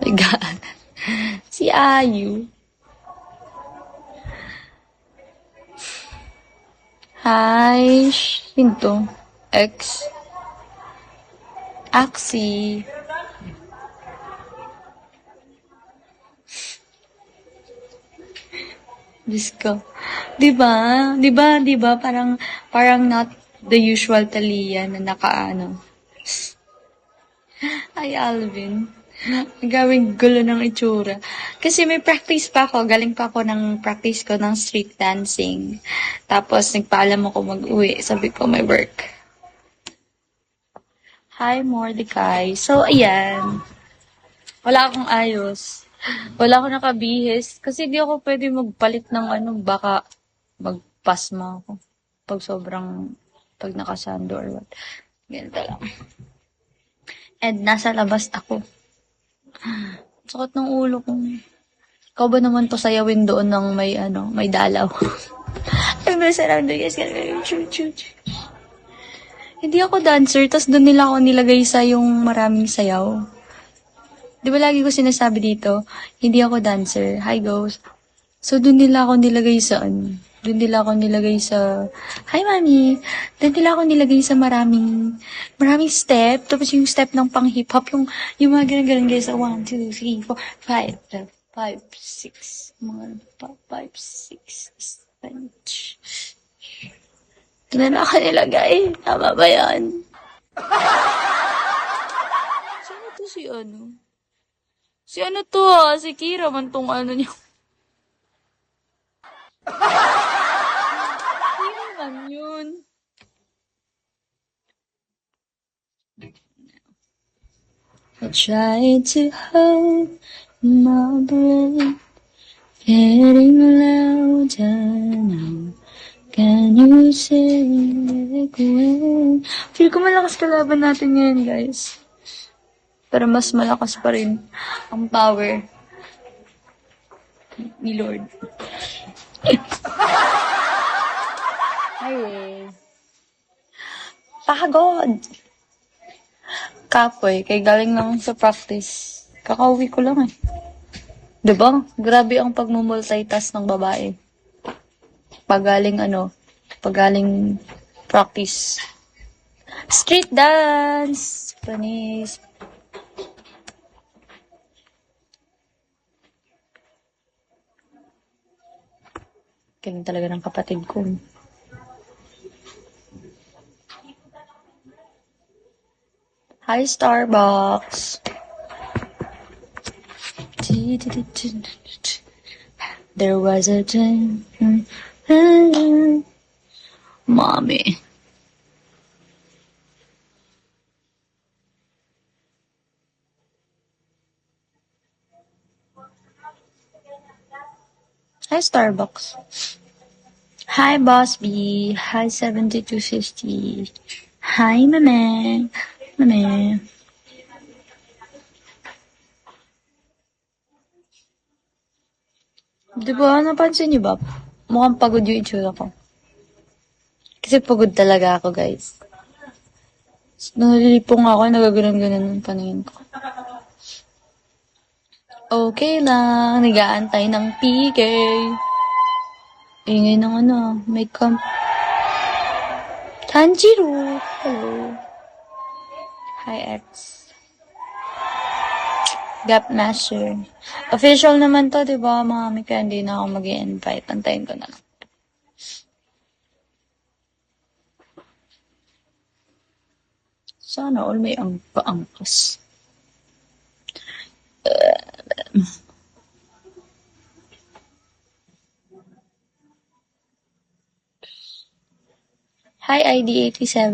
My God. Si Ayu. Hi. Sino to? X. Axie. Diyos ko. Diba? Diba? Parang not the usual Talia na nakaano. Ay, Alvin. Gawing gulo ng itsura. Kasi may practice pa ako. Galing pa ako ng practice ko ng street dancing. Tapos, nagpaalam ako mag-uwi. Sabi ko, may work. Hi, Mordecai. So, ayan. Wala akong ayos. Wala akong nakabihis. Kasi di ako pwede magpalit ng baka magpasma ako. Pag nakasando or what. Ganito lang. And nasa labas ako. Sakit ng ulo ko. Ikaw ba naman pasayawin doon ng may dalaw? I'm gonna surround you guys. Hindi ako dancer, tas doon nila ako nilagay sa yung maraming sayaw. Di ba lagi ko sinasabi dito, hindi ako dancer. Hi, ghost. So, doon nila ako nilagay sa Doon nila ako nilagay sa, hi, mami. Doon nila ako nilagay sa maraming step. Tapos yung step ng pang hip-hop, yung mga ganun-ganun guys. 1, 2, 3, 4, 5, 5, 6. Mga 5, 6, 7. Doon nila ako nilagay. Tama ba yan? Sino to si Si to si Kira man tong niya. Kira man yun. I tried to hold my breath, getting louder now. Can you say it when? Feel ko malakas kalaban natin ngayon, guys. Pero mas malakas pa rin ang power ni Lord. Hi. Pagod! Kapoy, kay galing lang sa practice. Kakauwi ko lang eh. Diba? Grabe ang pagmumultitask ng babae. Pagaling practice. Street dance! Panis. Galing talaga ng kapatid ko. Hi, Starbucks. There was a time. Mommy. Hi, Starbucks. Hi, Boss B. Hi, 7250. Hi, Mame. Mame. Diba, napansin niyo ba? Mukhang pagod yung itsura ko. Kasi pagod talaga ako, guys. Nalilipong ako, nagaganon-ganon ng paningin ko. Okay lang, nag-aantay ng PK. Ingay ng may Tanjiro! Hello. Hi, X. Gap Master. Official naman to, diba, mga mika, hindi na ako mag-i-invite. Antayin ko na lang. Sana all may paangkas. Hi, ID87.